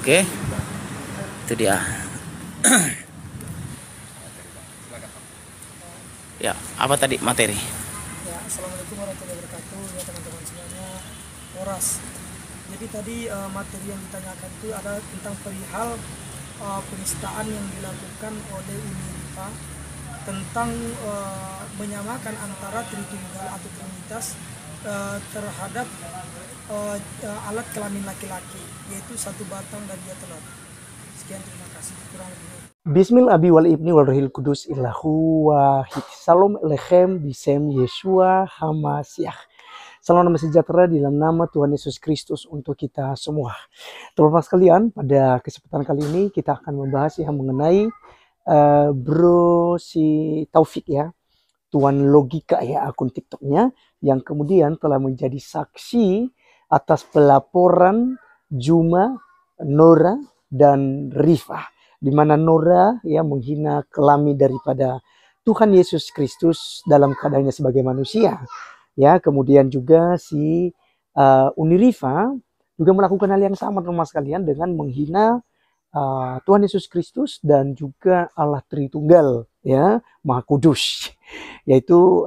Oke, itu dia. Ya, apa tadi materi? Ya, assalamualaikum warahmatullahi wabarakatuh ya teman-teman semuanya. Horas. Jadi tadi materi yang ditanyakan itu adalah tentang perihal penistaan yang dilakukan oleh Unirifa tentang menyamakan antara Tritunggal atau Trinitas terhadap alat kelamin laki-laki, yaitu satu batang dan dua telur. Sekian, terima kasih. Kurang lebihnya. Bismil abi wal ibni wal rohil kudus illahu wahid. Salam alechem bisem Yeshua Hamasiah. Salam nama sejahtera di dalam nama Tuhan Yesus Kristus untuk kita semua. Teman-teman sekalian, pada kesempatan kali ini kita akan membahas yang mengenai bro si Taufik ya, Tuan Logika ya, akun TikToknya, yang kemudian telah menjadi saksi atas pelaporan Juma, Nora, dan Rifa, di mana Nora ya menghina kelamin daripada Tuhan Yesus Kristus dalam keadaannya sebagai manusia. Ya, kemudian juga si Unirifa juga melakukan hal yang sama teman-teman sekalian dengan menghina Tuhan Yesus Kristus dan juga Allah Tritunggal ya, Maha Kudus, yaitu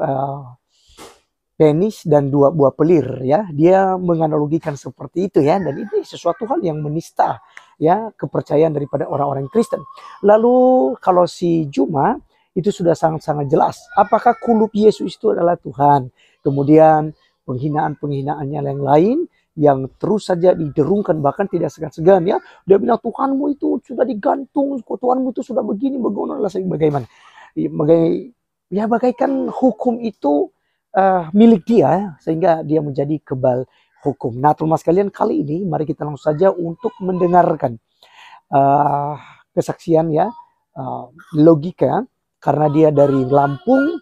penis dan dua buah pelir ya. Dia menganalogikan seperti itu ya, dan ini sesuatu hal yang menista ya kepercayaan daripada orang-orang Kristen. Lalu kalau si Juma itu sudah sangat-sangat jelas apakah kulub Yesus itu adalah Tuhan. Kemudian penghinaan-penghinaannya yang lain yang terus saja diderungkan, bahkan tidak segan-segan ya. Dia bilang Tuhanmu itu sudah digantung, Tuhanmu itu sudah begini, bagaimana. Ya bagaikan hukum itu milik dia, sehingga dia menjadi kebal hukum. Nah teman-teman sekalian, kali ini mari kita langsung saja untuk mendengarkan kesaksian ya, Logika, karena dia dari Lampung,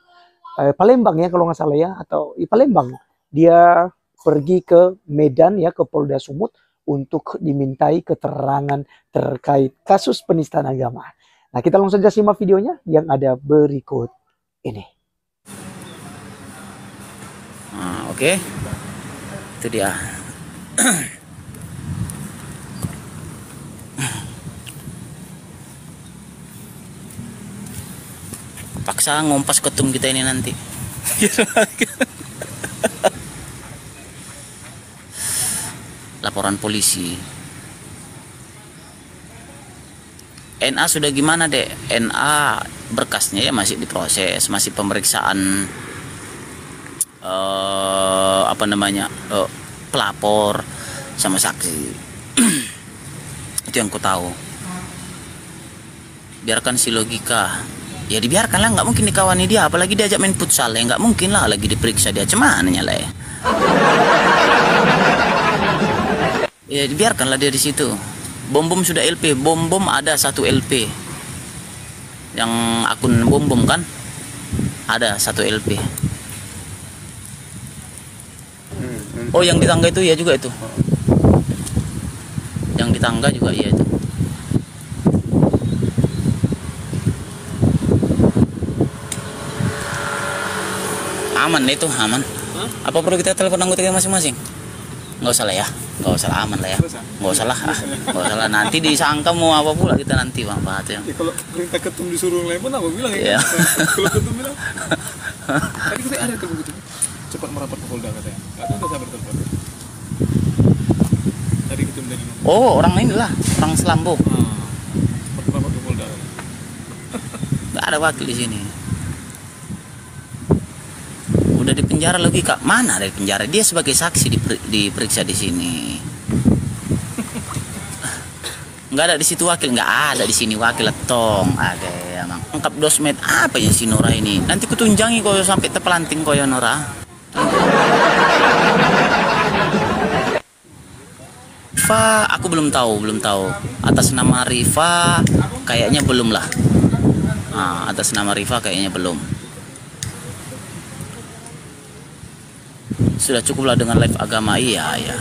Palembang ya kalau nggak salah ya, atau Palembang. Dia pergi ke Medan ya, ke Polda Sumut untuk dimintai keterangan terkait kasus penistaan agama. Nah kita langsung saja simak videonya yang ada berikut ini. Oke, itu dia. Paksa ngompas ketum kita ini nanti. Laporan polisi. NA sudah gimana dek? NA berkasnya ya masih diproses, masih pemeriksaan pelapor sama saksi. Itu yang ku tahu. Biarkan si Logika. Ya dibiarkanlah, nggak mungkin dikawani dia, apalagi diajak main futsal ya, nggak mungkin lah lagi diperiksa dia, cumannya lah ya. Ya dibiarkanlah dia di situ. Bom sudah LP, bom ada satu LP. Yang akun bom kan ada satu LP. Oh yang di tangga itu ya juga itu. Yang di tangga juga iya itu. Aman itu, aman. Apa perlu kita telepon anggota kita masing-masing? Nggak usah lah ya, nggak usah lah, aman lah ya, nggak usah lah, nggak usah lah. Nanti disangka mau apa pula kita nanti bang Pak ya. Kalau perintah ketum disuruh nelpon apa bilang ya? Kalau ketum bilang, tadi kita ada ketum gitu, cepat merapat ke Polda katanya. Nggak tahu sabar telepon. Tadi ketum dari mana? Oh orang ini lah, orang Selambung. Merapat ke Polda. Nggak ada wakil di sini. Udah di penjara Logika, mana dari penjara, dia sebagai saksi diperiksa di sini. Nggak ada di situ wakil, nggak ada di sini wakil tong. Ada emang lengkap dosmed apa ya si Nora ini, nanti kutunjangi koyo sampai terpelanting koyo Nora. Rifa aku belum tahu atas nama Rifa kayaknya belum lah. Nah, atas nama Rifa kayaknya belum. Sudah cukuplah dengan live agama, iya ya.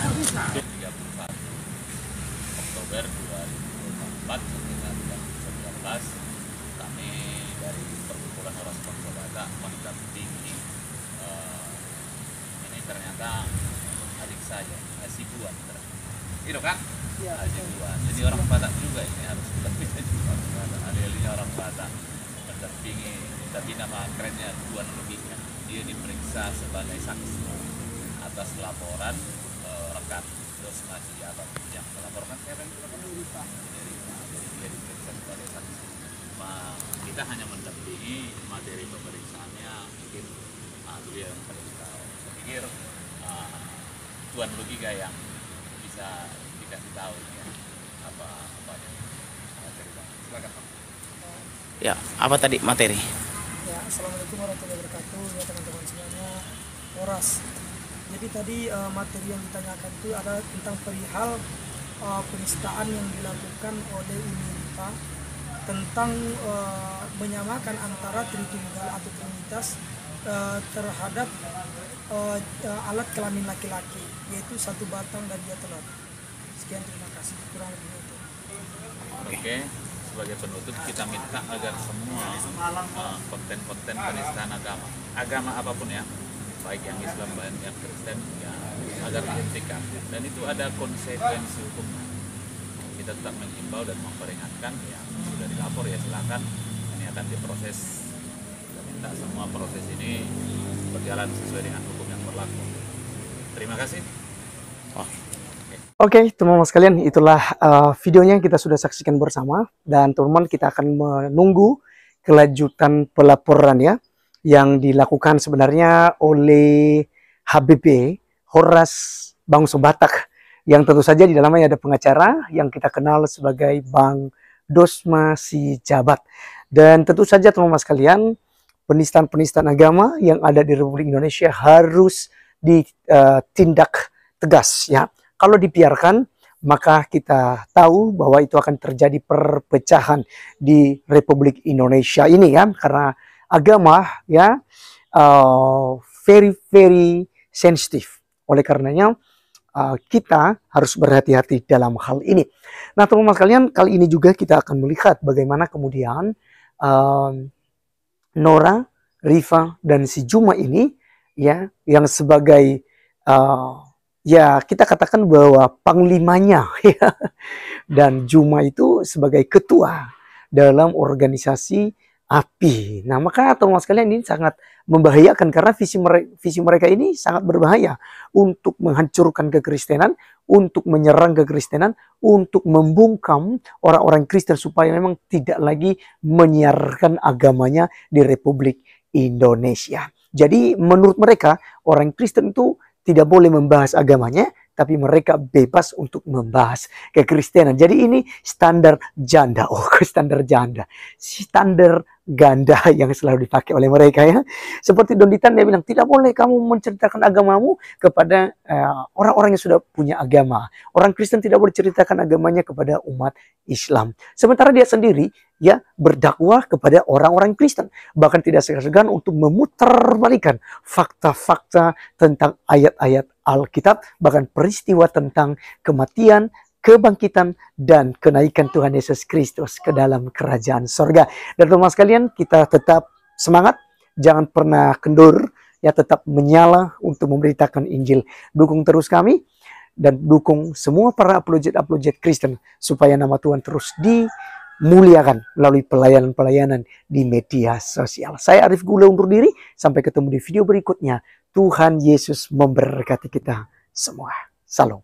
Oktober 2024 hingga 2019 kami dari perkumpulan Horas Konsolata mendampingi ini ternyata adik saya si buat itu kan Haji Tuan. Jadi orang Batak juga ini harus lebih ahli-ahlinya orang Batak mendampingi, tapi nama kerennya Tuan Logika. Dia diperiksa sebagai saksi atas laporan rekan Dosma Sijabat yang melaporkan Kevin. Jadi dia diperiksa sebagai saksi. Kita hanya mendampingi materi pemeriksaannya, mungkin beliau yang paling tahu. Saya pikir Tuan Logika yang bisa dikasih tahu ya apa cerita. Silakan Pak. Ya, apa tadi materi? Ya, assalamualaikum warahmatullahi wabarakatuh ya teman-teman semuanya. Horas. Jadi tadi materi yang ditanyakan itu ada tentang perihal penistaan yang dilakukan oleh Uni Ripa tentang menyamakan antara Tritunggal atau Trinitas terhadap alat kelamin laki-laki, yaitu satu batang dan dua telur. Sekian, terima kasih. Kurang lebihnya itu. Oke, sebagai penutup kita minta agar semua konten-konten penistaan agama apapun ya, baik yang Islam baik yang Kristen ya, agar dihentikan, dan itu ada konsekuensi hukum. Kita tetap mengimbau dan memperingatkan ya, sudah dilapor ya silakan, ini akan diproses. Kita minta semua proses ini berjalan sesuai dengan hukum yang berlaku. Terima kasih. Oke, teman-teman sekalian, itulah videonya yang kita sudah saksikan bersama, dan teman-teman kita akan menunggu kelanjutan pelaporan ya yang dilakukan sebenarnya oleh HBP Horas Bangsa Batak, yang tentu saja di dalamnya ada pengacara yang kita kenal sebagai Bang Dosma Sijabat. Dan tentu saja teman-teman sekalian, penistaan-penistaan agama yang ada di Republik Indonesia harus ditindak tegas ya. Kalau dibiarkan, maka kita tahu bahwa itu akan terjadi perpecahan di Republik Indonesia ini ya, karena agama ya very sensitif. Oleh karenanya kita harus berhati-hati dalam hal ini. Nah teman-teman sekalian, kali ini juga kita akan melihat bagaimana kemudian Nora, Rifa, dan si Juma ini ya, yang sebagai ya kita katakan bahwa panglimanya ya, dan Juma itu sebagai ketua dalam organisasi API. Nah maka teman-teman sekalian, ini sangat membahayakan karena visi mereka ini sangat berbahaya untuk menghancurkan kekristenan, untuk menyerang kekristenan, untuk membungkam orang-orang Kristen supaya memang tidak lagi menyiarkan agamanya di Republik Indonesia. Jadi menurut mereka orang Kristen itu tidak boleh membahas agamanya, tapi mereka bebas untuk membahas kekristenan. Jadi ini standar janda, standar janda, standar ganda yang selalu dipakai oleh mereka ya. Seperti Don Ditan, dia bilang tidak boleh kamu menceritakan agamamu kepada orang-orang yang sudah punya agama. Orang Kristen tidak boleh ceritakan agamanya kepada umat Islam. Sementara dia sendiri ya berdakwah kepada orang-orang Kristen, bahkan tidak segan-segan untuk memutarbalikkan fakta-fakta tentang ayat-ayat Alkitab, bahkan peristiwa tentang kematian, kebangkitan, dan kenaikan Tuhan Yesus Kristus ke dalam kerajaan sorga. Dan teman-teman sekalian, kita tetap semangat, jangan pernah kendur, ya tetap menyala untuk memberitakan Injil. Dukung terus kami, dan dukung semua para apologet Kristen, supaya nama Tuhan terus dimuliakan melalui pelayanan-pelayanan di media sosial. Saya Arif Gula undur diri, sampai ketemu di video berikutnya. Tuhan Yesus memberkati kita semua. Salam.